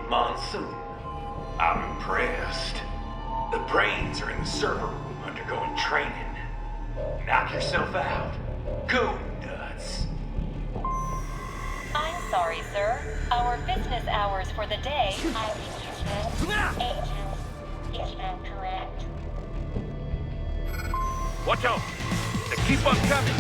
Monsoon. I'm impressed. The brains are in the server room undergoing training. Knock yourself out. Go nuts. I'm sorry, sir. Our business hours for the day is incorrect. Watch out! They keep on coming!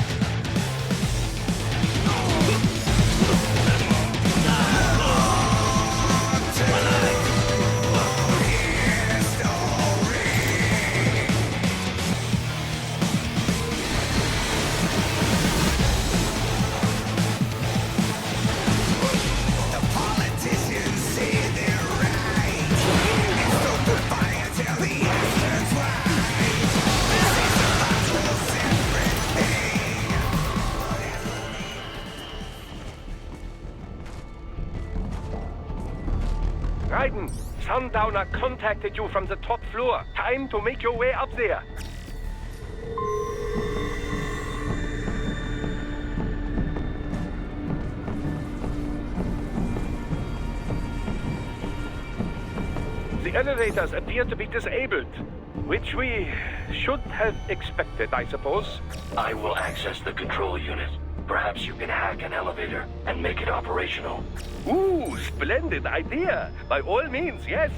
Raiden, Sundowner contacted you from the top floor. Time to make your way up there. The elevators appear to be disabled, which we should have expected, I suppose. I will access the control unit. Perhaps you can hack an elevator and make it operational. Ooh, splendid idea. By all means, yes.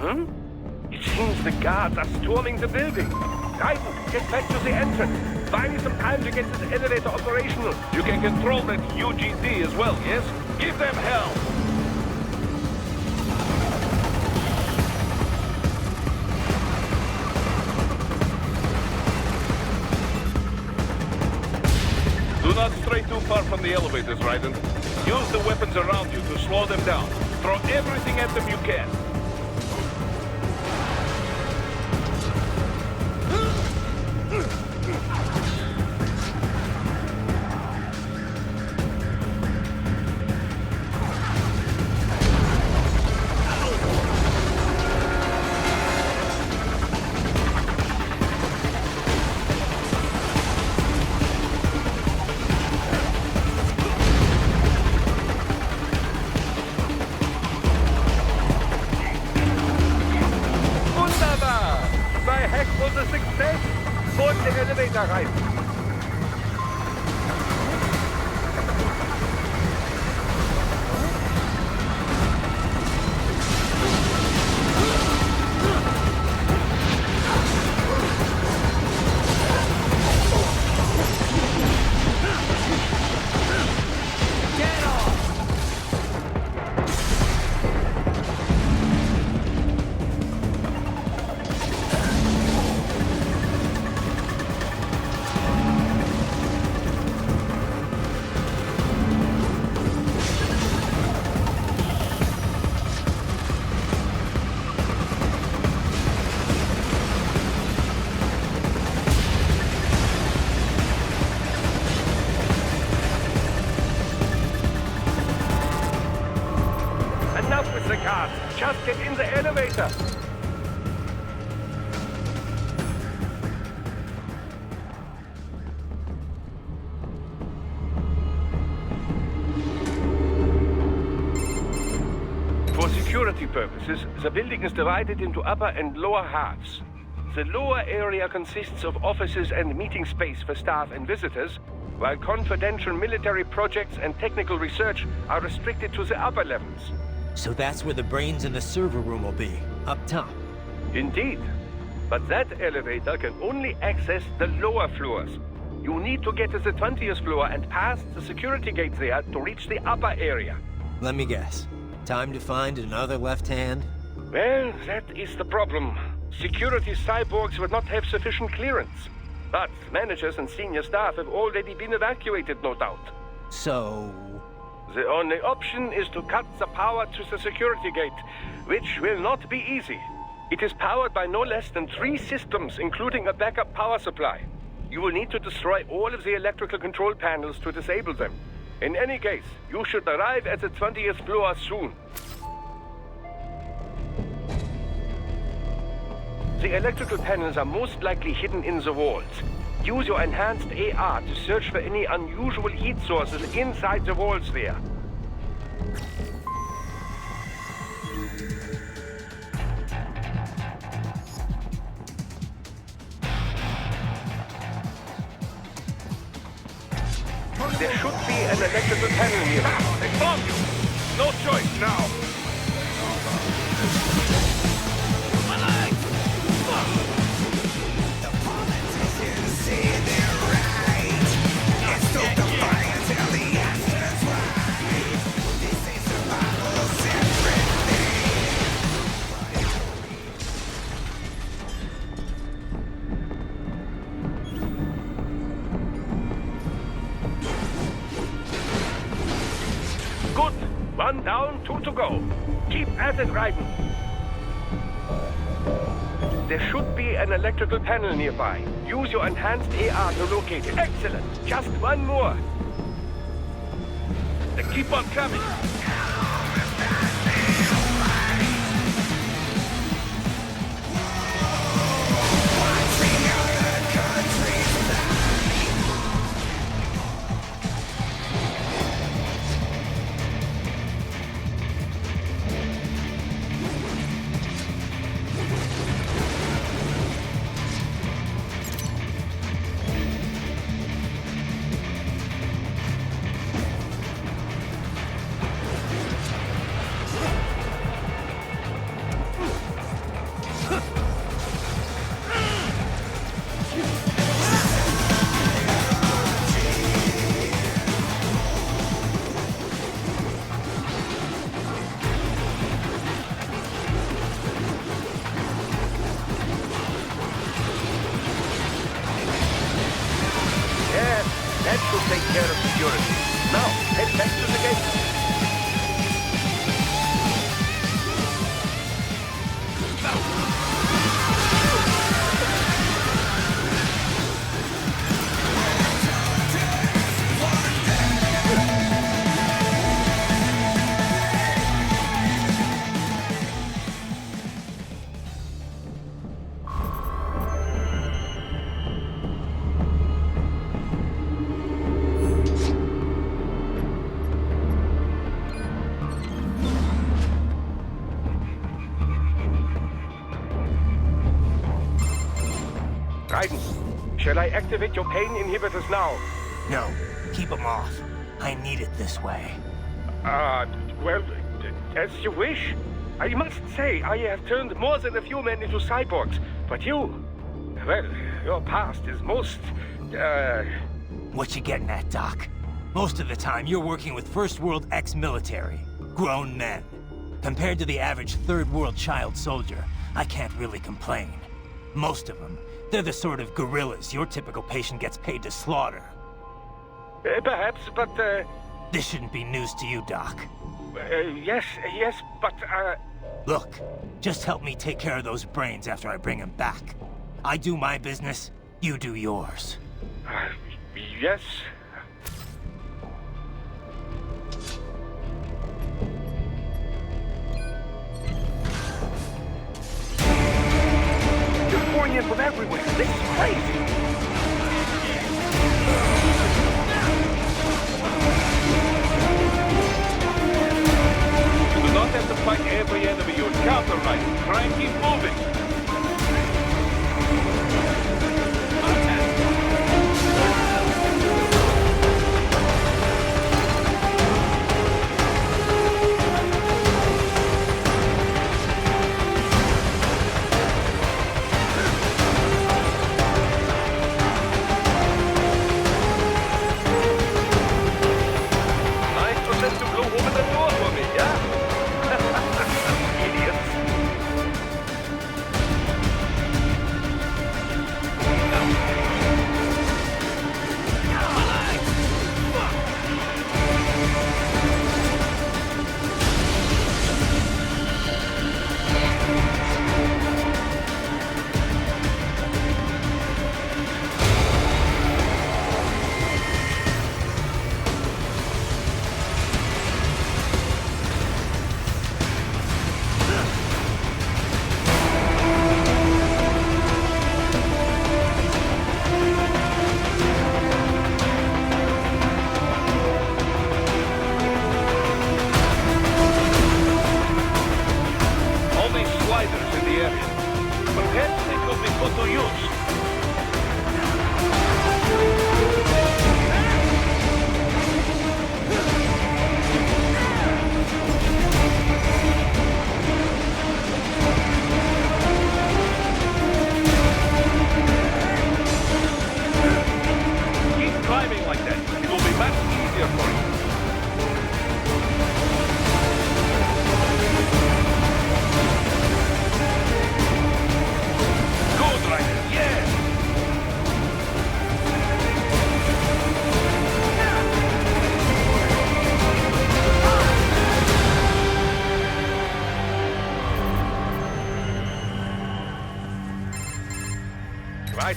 It seems the guards are storming the building. Raiden, get back to the entrance. Buy me some time to get this elevator operational. You can control that UGD as well, yes? Give them hell. Do not stray too far from the elevators, Raiden. Use the weapons around you to slow them down. Throw everything at them you can. Was a success. Board the elevator rein. Enough with the cars. Just get in the elevator. For security purposes, the building is divided into upper and lower halves. The lower area consists of offices and meeting space for staff and visitors, while confidential military projects and technical research are restricted to the upper levels. So that's where the brains in the server room will be, up top. Indeed. But that elevator can only access the lower floors. You need to get to the 20th floor and pass the security gate there to reach the upper area. Let me guess. Time to find another left hand? Well, that is the problem. Security cyborgs would not have sufficient clearance. But managers and senior staff have already been evacuated, no doubt. So... The only option is to cut the power to the security gate, which will not be easy. It is powered by no less than 3 systems, including a backup power supply. You will need to destroy all of the electrical control panels to disable them. In any case, you should arrive at the 20th floor soon. The electrical panels are most likely hidden in the walls. Use your enhanced AR to search for any unusual heat sources inside the walls there. There should be an electrical panel nearby. They found you! No choice now! Good. One down, two to go. Keep at it, Raiden. There should be an electrical panel nearby. Use your enhanced AR to locate it. Excellent. Just one more. They keep on coming! That should take care of security. Now, head back to the gate. Raiden, shall I activate your pain inhibitors now? No, keep them off. I need it this way. Well, as you wish. I must say, I have turned more than a few men into cyborgs, but you... Well, your past is most, What you getting at, Doc? Most of the time, you're working with First World ex-military. Grown men. Compared to the average Third World child soldier, I can't really complain. Most of them, they're the sort of guerrillas your typical patient gets paid to slaughter. perhaps, but, This shouldn't be news to you, Doc. yes, but, Look, just help me take care of those brains after I bring them back. I do my business, you do yours. yes. They're pouring in from everywhere. This is crazy. You do not have to fight every enemy you encounter, right? Try and keep moving!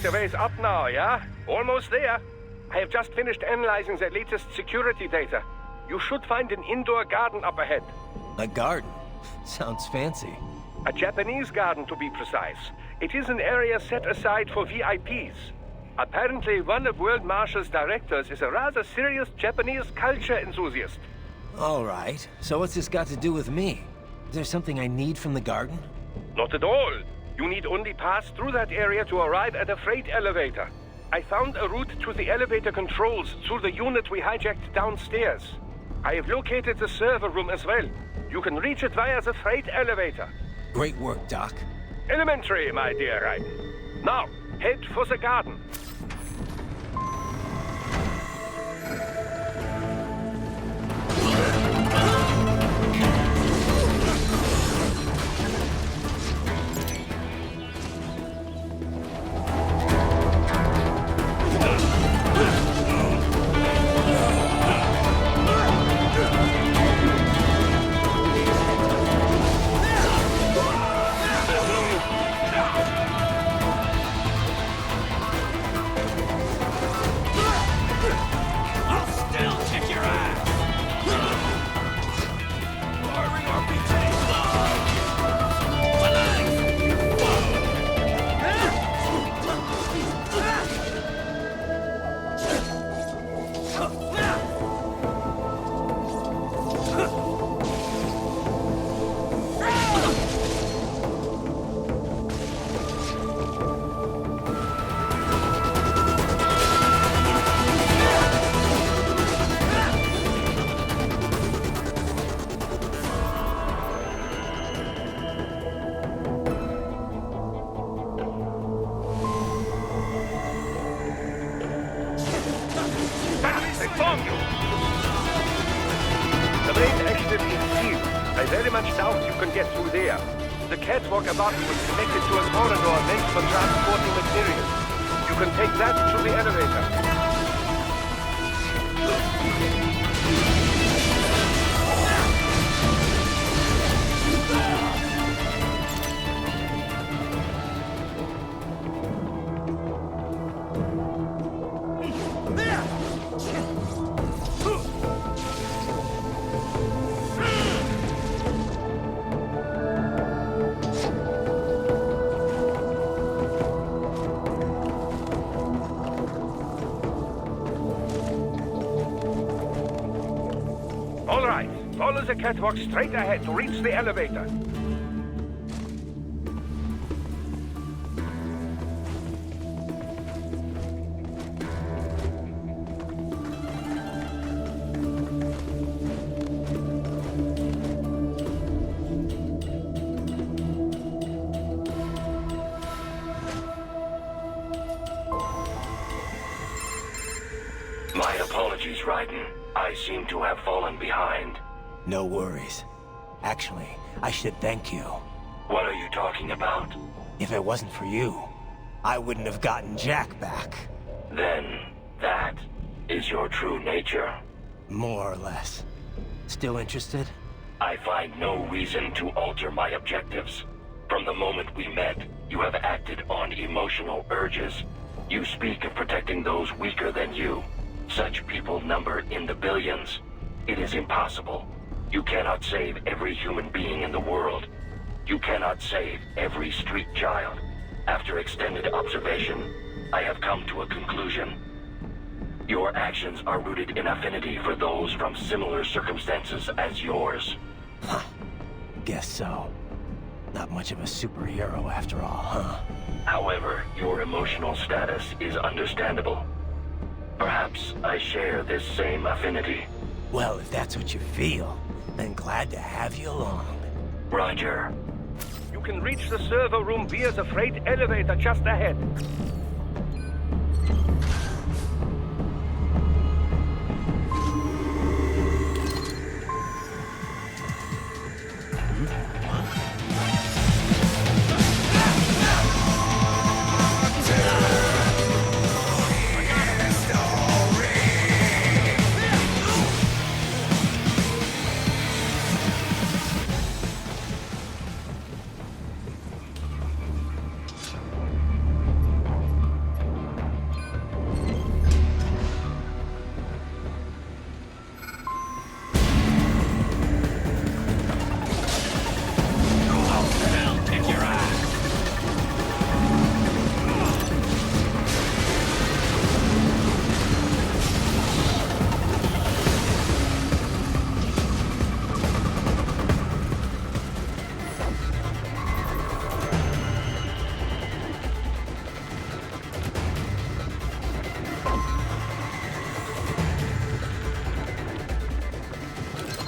Quite a ways up now, yeah? Almost there. I have just finished analyzing the latest security data. You should find an indoor garden up ahead. A garden? Sounds fancy. A Japanese garden, to be precise. It is an area set aside for VIPs. Apparently, one of World Marshal's directors is a rather serious Japanese culture enthusiast. All right. So what's this got to do with me? Is there something I need from the garden? Not at all. You need only pass through that area to arrive at a freight elevator. I found a route to the elevator controls through the unit we hijacked downstairs. I have located the server room as well. You can reach it via the freight elevator. Great work, Doc. Elementary, my dear Raiden. Now, head for the garden. I very much doubt you can get through there. The catwalk above was connected to a corridor meant for transporting materials. You can take that through the elevator. All right, follow the catwalk straight ahead to reach the elevator. My apologies, Raiden. I seem to have fallen behind. No worries. Actually, I should thank you. What are you talking about? If it wasn't for you, I wouldn't have gotten Jack back. Then, that is your true nature. More or less. Still interested? I find no reason to alter my objectives. From the moment we met, you have acted on emotional urges. You speak of protecting those weaker than you. Such people number in the billions. It is impossible. You cannot save every human being in the world. You cannot save every street child. After extended observation, I have come to a conclusion. Your actions are rooted in affinity for those from similar circumstances as yours. Huh. Guess so. Not much of a superhero after all, huh? However, your emotional status is understandable. Perhaps I share this same affinity. Well, if that's what you feel, then glad to have you along. Roger. You can reach the server room via the freight elevator just ahead.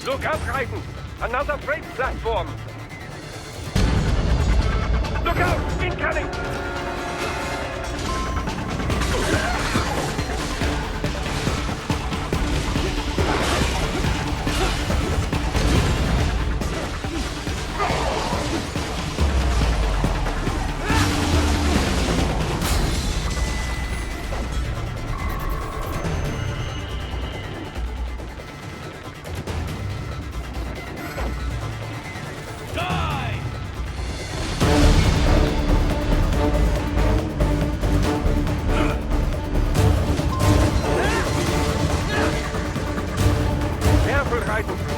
Look out, Raiden! Another freight platform! Look out! Incoming!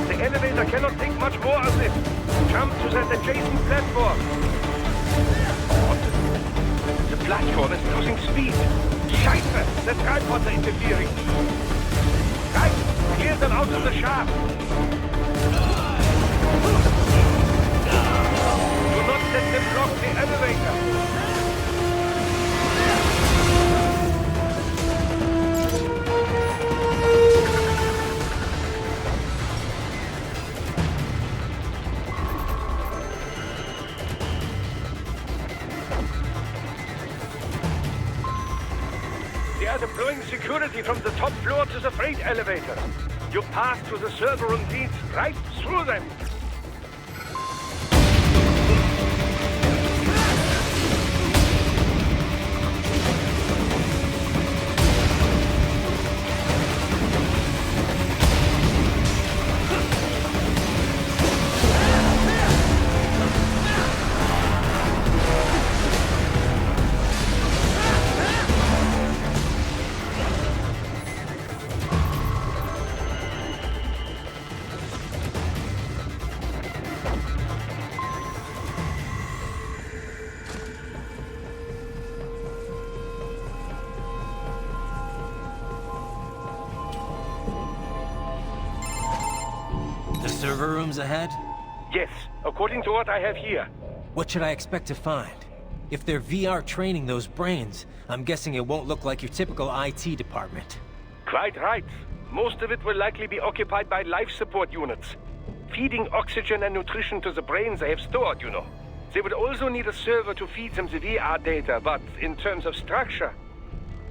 The elevator cannot take much more of this. Jump to that adjacent platform. What? The platform is losing speed. Scheiße! The tripods are interfering. Right! Clear them out of the shaft. Do not let them block the elevator. They are deploying security from the top floor to the freight elevator. You pass to the server room leads right through them. The server rooms ahead? Yes, according to what I have here. What should I expect to find? If they're VR training those brains, I'm guessing it won't look like your typical IT department. Quite right. Most of it will likely be occupied by life support units. Feeding oxygen and nutrition to the brains they have stored, you know. They would also need a server to feed them the VR data, but in terms of structure,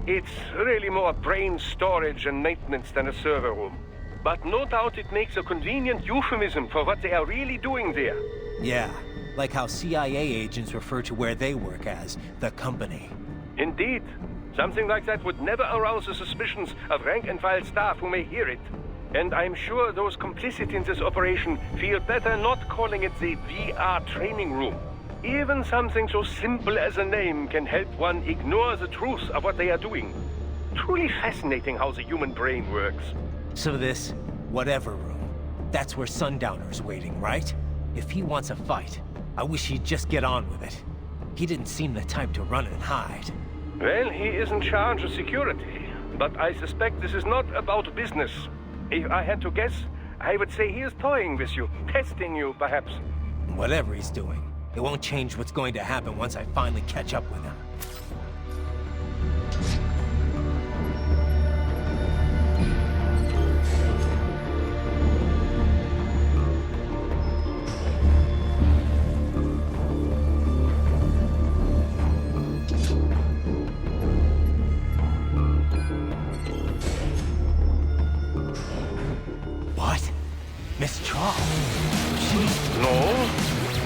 it's really more brain storage and maintenance than a server room. But no doubt it makes a convenient euphemism for what they are really doing there. Yeah, like how CIA agents refer to where they work as the company. Indeed. Something like that would never arouse the suspicions of rank-and-file staff who may hear it. And I'm sure those complicit in this operation feel better not calling it the VR training room. Even something so simple as a name can help one ignore the truth of what they are doing. Truly fascinating how the human brain works. So this, whatever room, that's where Sundowner's waiting, right? If he wants a fight, I wish he'd just get on with it. He didn't seem the type to run and hide. Well, he is in charge of security, but I suspect this is not about business. If I had to guess, I would say he is toying with you, testing you, perhaps. Whatever he's doing, it won't change what's going to happen once I finally catch up with him. Miss Traub. No.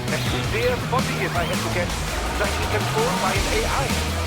A spare body, if I had to guess. Likely controlled by an AI.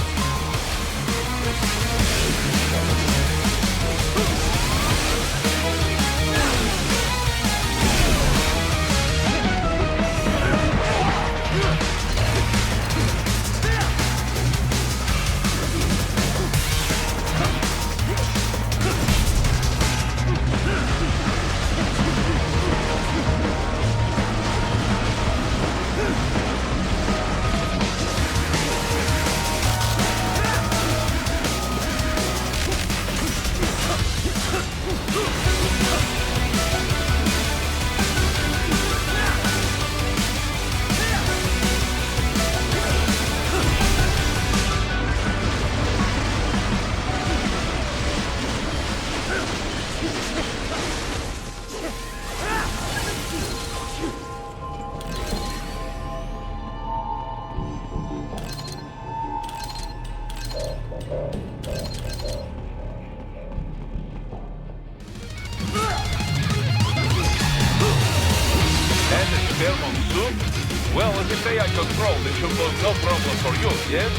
Well, if you say I control, it should cause no problem for you, yes?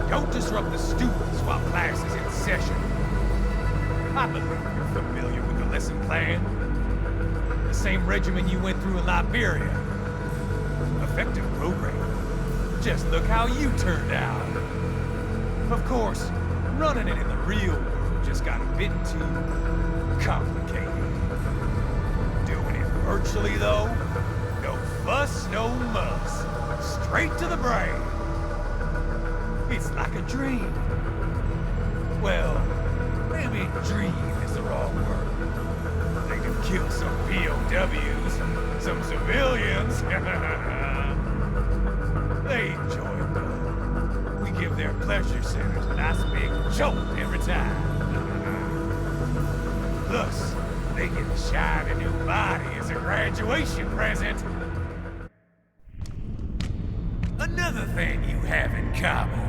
Don't disrupt the students while class is in session. I believe you're familiar with the lesson plan. The same regimen you went through in Liberia. Effective program. Just look how you turned out. Of course, running it in the real world just got a bit too complicated. Doing it virtually, though, no fuss, no muss. Straight to the brain. It's like a dream. Well, maybe dream is the wrong word. They can kill some POWs, some civilians. They enjoy it though. We give their pleasure centers a nice big jolt every time. Plus, they get a shiny new body as a graduation present. Another thing you have in common.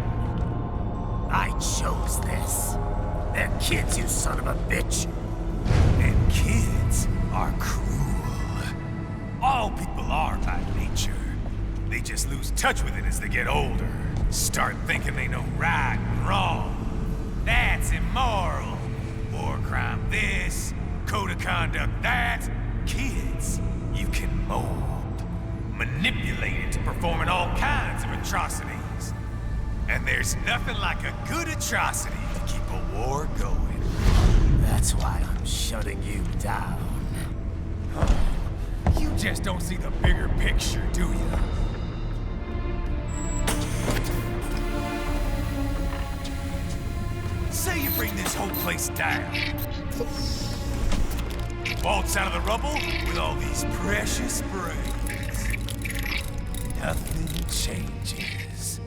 I chose this. They're kids, you son of a bitch. And kids are cruel. All people are by nature. They just lose touch with it as they get older. Start thinking they know right and wrong. That's immoral. War crime this, code of conduct that. Kids, you can mold, manipulate into performing all kinds of atrocities. And there's nothing like a good atrocity to keep a war going. That's why I'm shutting you down. You just don't see the bigger picture, do you? Say you bring this whole place down. Waltz out of the rubble with all these precious brains. Nothing changes.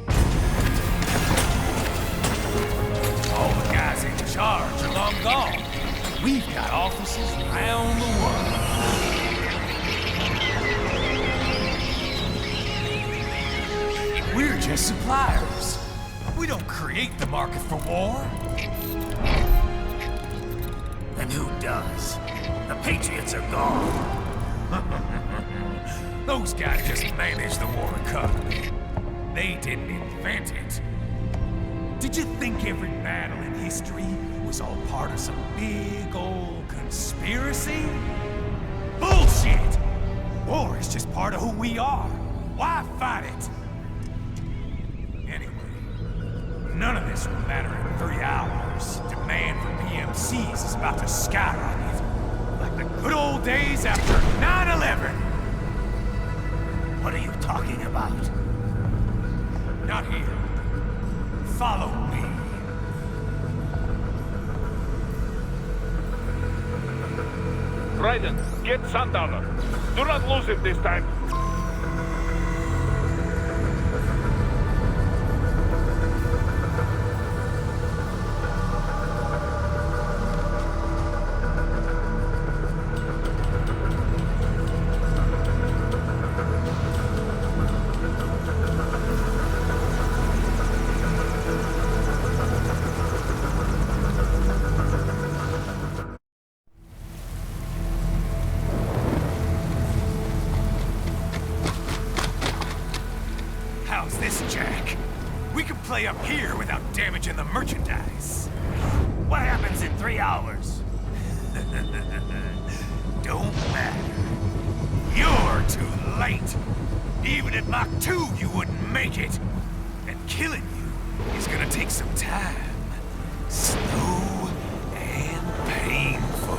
All the guys in charge are long gone. We've got offices around the world. We're just suppliers. We don't create the market for war. And who does? The Patriots are gone. Those guys just manage the war economy. They didn't invent it. Did you think every battle in history was all part of some big old conspiracy? Bullshit! War is just part of who we are. Why fight it? Anyway, none of this will matter in 3 hours. Demand for PMCs is about to skyrocket. Like the good old days after 9/11. What are you talking about? Not here. Follow me. Raiden, get Sundowner. Do not lose him this time. How's this, Jack? We can play up here without damaging the merchandise. What happens in 3 hours? Don't matter. You're too late. Even at Mach 2, you wouldn't make it. And killing you is gonna take some time. Slow and painful.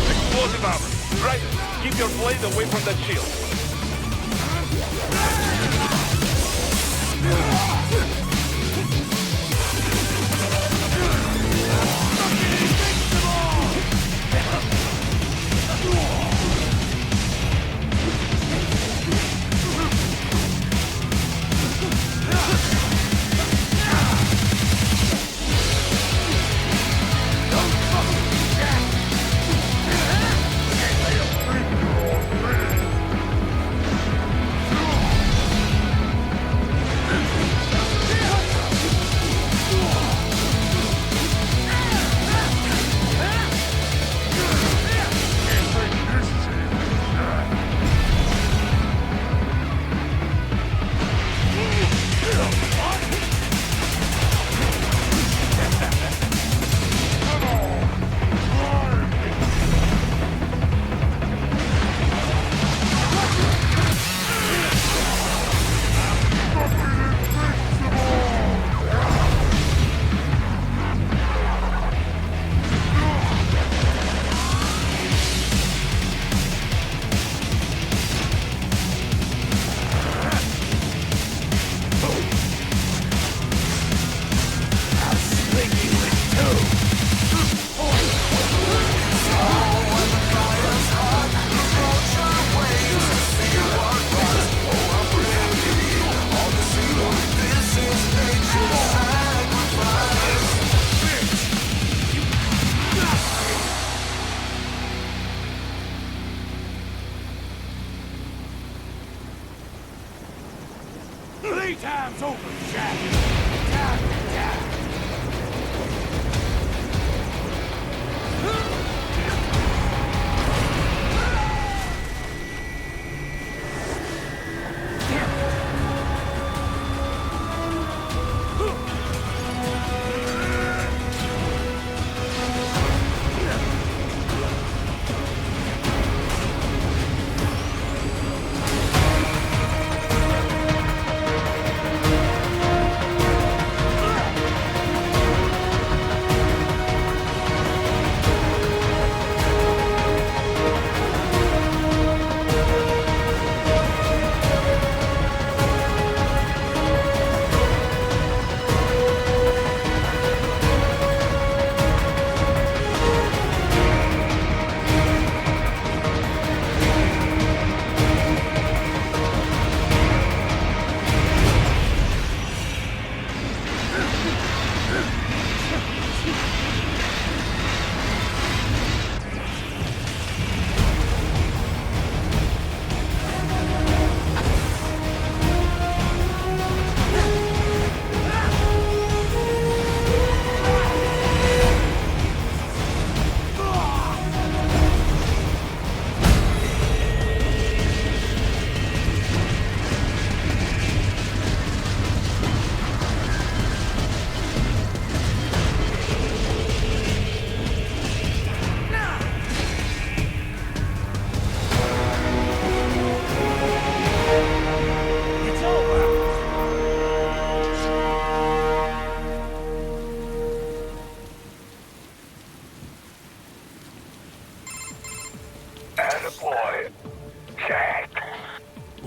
Explosive armor. Raiden, keep your blade away from that shield.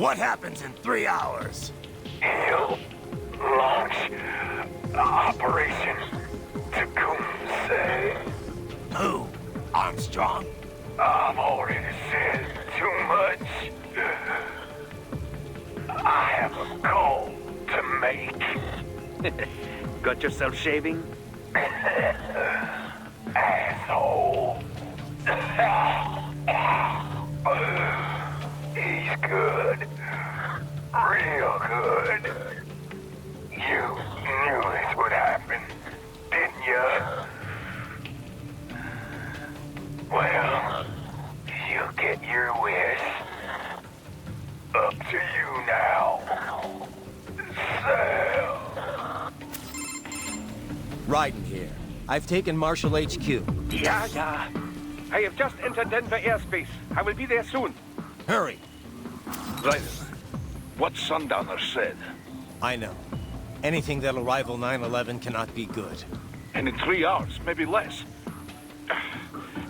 What happens in 3 hours? He'll launch Operation Tecumseh. Who? Armstrong? I've already said too much. I have a call to make. Got yourself shaving? Asshole. He's good. Real good. You knew this would happen, didn't you? Well, you get your wish. Up to you now. Sam. Raiden here. I've taken Marshall HQ. Yeah. I have just entered Denver airspace. I will be there soon. Hurry. Raiden, what Sundowner said. I know. Anything that'll rival 9/11 cannot be good. And in 3 hours, maybe less.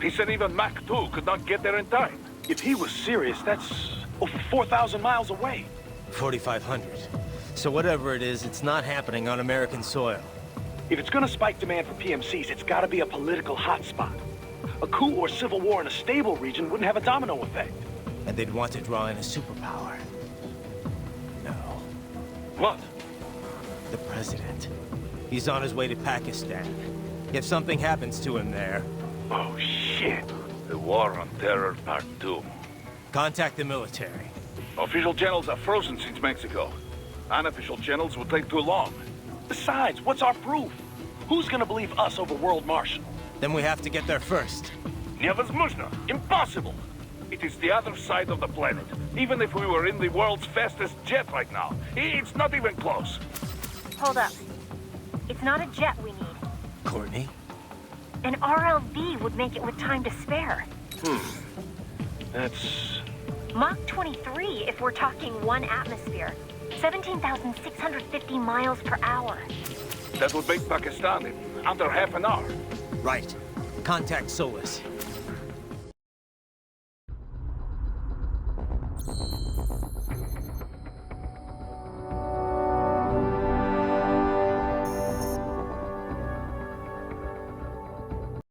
He said even Mach 2 could not get there in time. If he was serious, that's over 4,000 miles away. 4,500. So whatever it is, it's not happening on American soil. If it's gonna spike demand for PMCs, it's gotta be a political hotspot. A coup or civil war in a stable region wouldn't have a domino effect. And they'd want to draw in a superpower. No. What? The president. He's on his way to Pakistan. If something happens to him there... Oh, shit. The War on Terror Part 2. Contact the military. Official channels are frozen since Mexico. Unofficial channels will take too long. Besides, what's our proof? Who's gonna believe us over World Marshal? Then we have to get there first. Невозможно. Impossible. It is the other side of the planet. Even if we were in the world's fastest jet right now, it's not even close. Hold up. It's not a jet we need. Courtney? An RLV would make it with time to spare. That's... Mach 23 if we're talking 1 atmosphere. 17,650 miles per hour. That would make Pakistan in under half an hour. Right. Contact Solus.